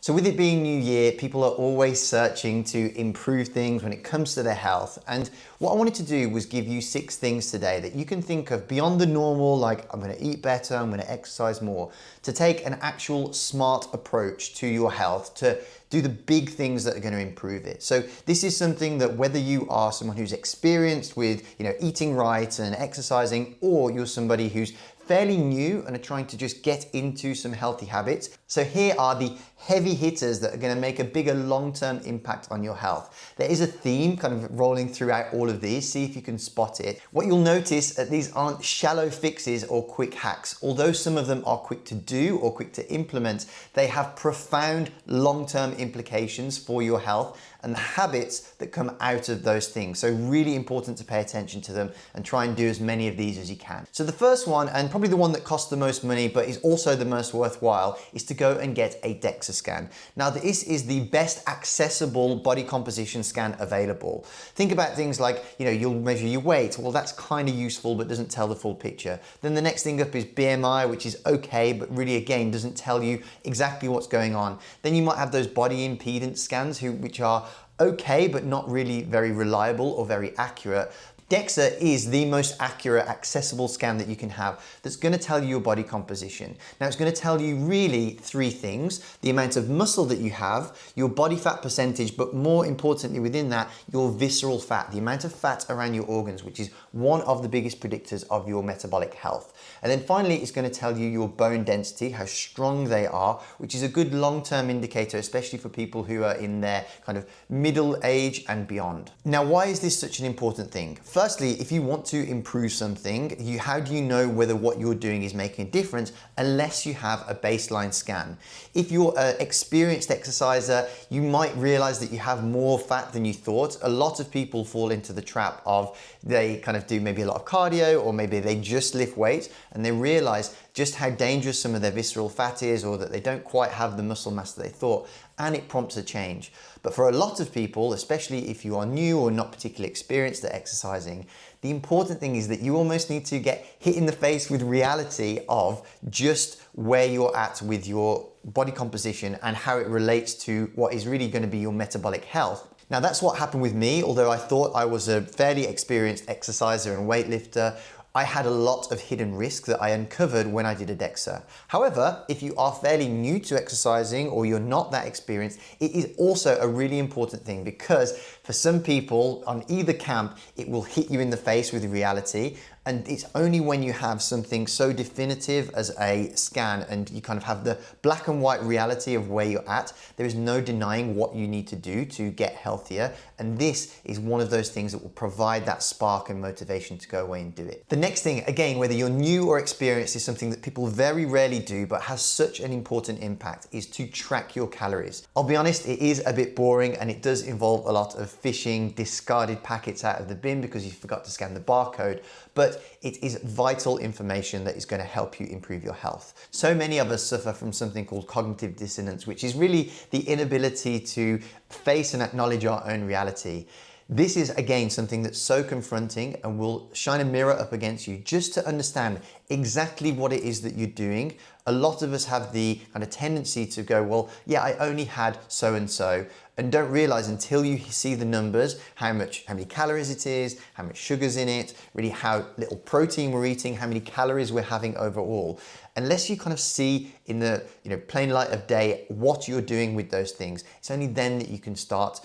So with it being New Year, people are always searching to improve things when it comes to their health. And what I wanted to do was give you 6 things today that you can think of beyond the normal, like I'm gonna eat better, I'm gonna exercise more, to take an actual smart approach to your health, to do the big things that are going to improve it. So this is something that whether you are someone who's experienced with, eating right and exercising, or you're somebody who's fairly new and are trying to just get into some healthy habits. So here are the heavy hitters that are going to make a bigger long-term impact on your health. There is a theme kind of rolling throughout all of these. See if you can spot it. What you'll notice that these aren't shallow fixes or quick hacks. Although some of them are quick to do or quick to implement, they have profound long-term implications for your health and the habits that come out of those things. So really important to pay attention to them and try and do as many of these as you can. So the first one, and probably the one that costs the most money but is also the most worthwhile, is to go and get a DEXA scan. Now this is the best accessible body composition scan available. Think about things like, you'll measure your weight. Well, that's kind of useful but doesn't tell the full picture. Then the next thing up is BMI, which is okay, but really again doesn't tell you exactly what's going on. Then you might have those body impedance scans which are okay, but not really very reliable or very accurate. DEXA is the most accurate, accessible scan that you can have that's going to tell you your body composition. Now it's going to tell you really 3 things: the amount of muscle that you have, your body fat percentage, but more importantly within that, your visceral fat, the amount of fat around your organs, which is one of the biggest predictors of your metabolic health. And then finally, it's going to tell you your bone density, how strong they are, which is a good long-term indicator, especially for people who are in their kind of middle age and beyond. Now, why is this such an important thing? Firstly, if you want to improve something, how do you know whether what you're doing is making a difference unless you have a baseline scan? If you're an experienced exerciser, you might realize that you have more fat than you thought. A lot of people fall into the trap of they kind of do maybe a lot of cardio, or maybe they just lift weight and they realize just how dangerous some of their visceral fat is, or that they don't quite have the muscle mass that they thought, and it prompts a change. But for a lot of people, especially if you are new or not particularly experienced at exercising, the important thing is that you almost need to get hit in the face with reality of just where you're at with your body composition and how it relates to what is really going to be your metabolic health. Now that's what happened with me. Although I thought I was a fairly experienced exerciser and weightlifter, I had a lot of hidden risk that I uncovered when I did a DEXA. However, if you are fairly new to exercising or you're not that experienced, it is also a really important thing, because for some people on either camp, it will hit you in the face with reality. And it's only when you have something so definitive as a scan and you kind of have the black and white reality of where you're at, there is no denying what you need to do to get healthier. And this is one of those things that will provide that spark and motivation to go away and do it. The next thing, again, whether you're new or experienced, is something that people very rarely do, but has such an important impact, is to track your calories. I'll be honest, it is a bit boring and it does involve a lot of fishing discarded packets out of the bin because you forgot to scan the barcode. But it is vital information that is going to help you improve your health. So many of us suffer from something called cognitive dissonance, which is really the inability to face and acknowledge our own reality. This is again something that's so confronting and will shine a mirror up against you just to understand exactly what it is that you're doing. A lot of us have the kind of tendency to go, well, yeah, I only had so and so, and don't realize until you see the numbers how many calories it is, how much sugar's in it, really how little protein we're eating, how many calories we're having overall. Unless you kind of see in the plain light of day what you're doing with those things, it's only then that you can start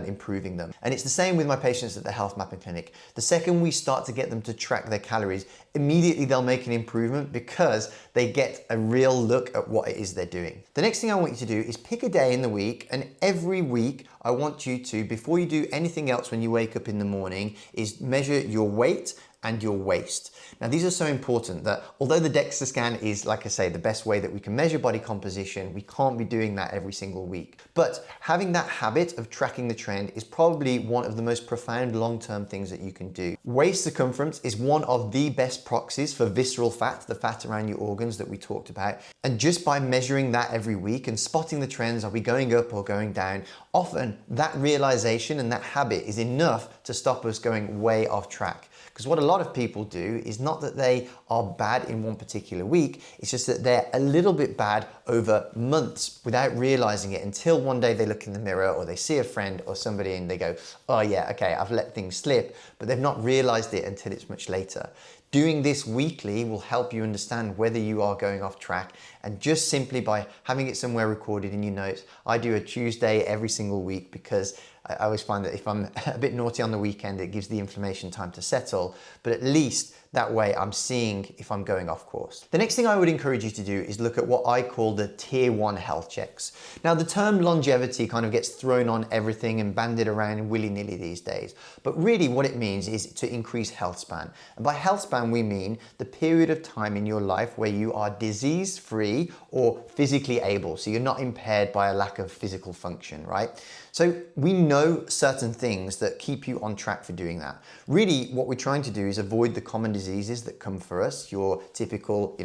improving them. And it's the same with my patients at the Health Mapping Clinic. The second we start to get them to track their calories, immediately they'll make an improvement because they get a real look at what it is they're doing. The next thing I want you to do is pick a day in the week, and every week I want you to, before you do anything else when you wake up in the morning, is measure your weight and your waist. Now these are so important that although the DEXA scan is, like I say, the best way that we can measure body composition, we can't be doing that every single week. But having that habit of tracking the trend is probably one of the most profound long-term things that you can do. Waist circumference is one of the best proxies for visceral fat, the fat around your organs that we talked about. And just by measuring that every week and spotting the trends, are we going up or going down, often that realization and that habit is enough to stop us going way off track. Because what a lot of people do is not that they are bad in one particular week, it's just that they're a little bit bad over months without realizing it until one day they look in the mirror or they see a friend or somebody and they go, oh yeah, okay, I've let things slip, but they've not realized it until it's much later. Doing this weekly will help you understand whether you are going off track, and just simply by having it somewhere recorded in your notes. I do a Tuesday every single week because I always find that if I'm a bit naughty on the weekend, it gives the inflammation time to settle, but at least that way I'm seeing if I'm going off course. The next thing I would encourage you to do is look at what I call the tier 1 health checks. Now the term longevity kind of gets thrown on everything and bandied around willy-nilly these days, but really what it means is to increase health span. And by health span we mean the period of time in your life where you are disease-free or physically able, so you're not impaired by a lack of physical function, right? So we know certain things that keep you on track for doing that. Really what we're trying to do is avoid the common diseases that come for us, your typical,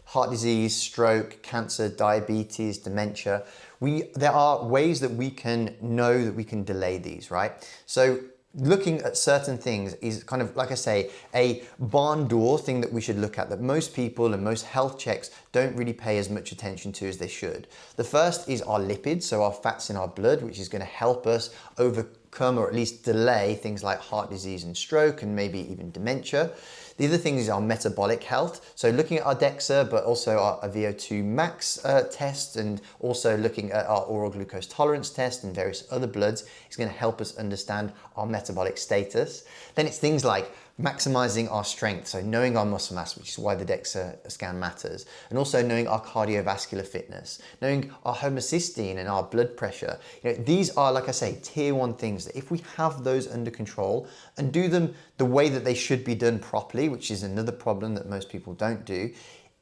heart disease, stroke, cancer, diabetes, dementia. There are ways that we can know that we can delay these, right? So looking at certain things is kind of, like I say, a barn door thing that we should look at, that most people and most health checks don't really pay as much attention to as they should. The first is our lipids, so our fats in our blood, which is going to help us overcome or at least delay things like heart disease and stroke and maybe even dementia. The other thing is our metabolic health. So looking at our DEXA, but also our VO2 max test, and also looking at our oral glucose tolerance test and various other bloods is going to help us understand our metabolic status. Then it's things like maximizing our strength, so knowing our muscle mass, which is why the DEXA scan matters, and also knowing our cardiovascular fitness, knowing our homocysteine and our blood pressure. These are, like I say, tier 1 things that if we have those under control and do them the way that they should be done properly, which is another problem that most people don't do,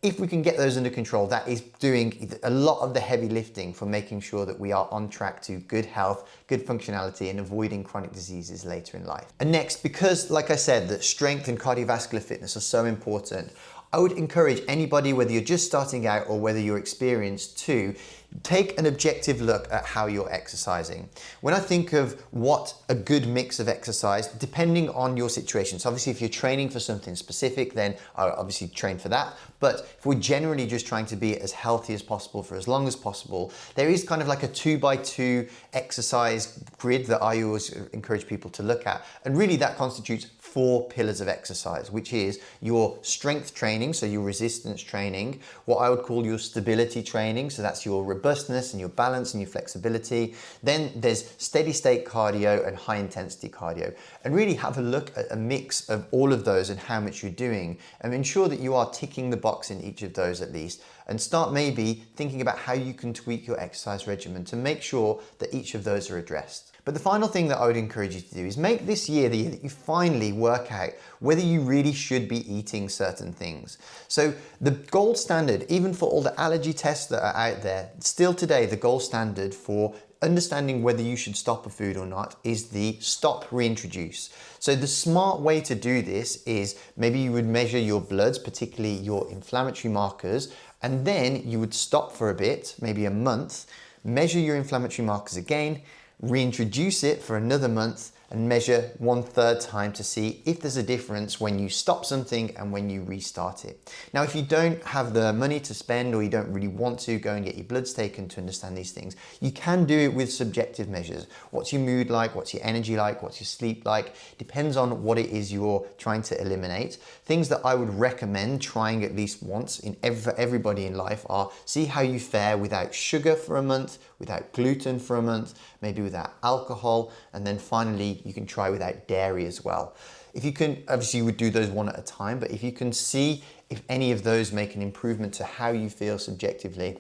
if we can get those under control, that is doing a lot of the heavy lifting for making sure that we are on track to good health, good functionality, and avoiding chronic diseases later in life. And next, because like I said, that strength and cardiovascular fitness are so important, I would encourage anybody, whether you're just starting out or whether you're experienced, to take an objective look at how you're exercising. When I think of what a good mix of exercise, depending on your situation, so obviously if you're training for something specific, then I obviously train for that. But if we're generally just trying to be as healthy as possible for as long as possible, there is kind of like a 2x2 exercise grid that I always encourage people to look at. And really that constitutes 4 pillars of exercise, which is your strength training, so your resistance training, what I would call your stability training, so that's your robustness and your balance and your flexibility. Then there's steady state cardio and high intensity cardio, and really have a look at a mix of all of those and how much you're doing, and ensure that you are ticking the box in each of those at least, and start maybe thinking about how you can tweak your exercise regimen to make sure that each of those are addressed. But the final thing that I would encourage you to do is make this year the year that you finally work out whether you really should be eating certain things. So the gold standard, even for all the allergy tests that are out there, still today the gold standard for understanding whether you should stop a food or not is the stop, reintroduce. So the smart way to do this is maybe you would measure your bloods, particularly your inflammatory markers, and then you would stop for a bit, maybe a month, measure your inflammatory markers again, reintroduce it for another month, and measure 1/3 time to see if there's a difference when you stop something and when you restart it. Now, if you don't have the money to spend, or you don't really want to go and get your bloods taken to understand these things, you can do it with subjective measures. What's your mood like? What's your energy like? What's your sleep like? Depends on what it is you're trying to eliminate. Things that I would recommend trying at least once for everybody in life are see how you fare without sugar for a month, without gluten for a month, maybe without alcohol, and then finally you can try without dairy as well. If you can, obviously you would do those one at a time, but if you can see if any of those make an improvement to how you feel subjectively,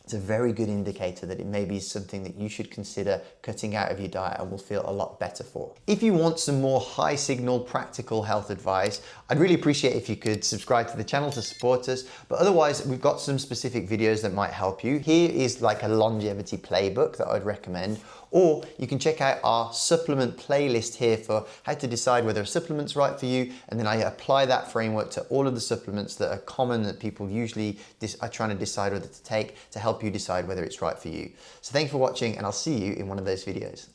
it's a very good indicator that it may be something that you should consider cutting out of your diet and will feel a lot better for. If you want some more high signal practical health advice, I'd really appreciate if you could subscribe to the channel to support us, but otherwise we've got some specific videos that might help you. Here is like a longevity playbook that I'd recommend, or you can check out our supplement playlist here for how to decide whether a supplement's right for you, and then I apply that framework to all of the supplements that are common that people usually are trying to decide whether to take to help you decide whether it's right for you. So thank you for watching, and I'll see you in one of those videos.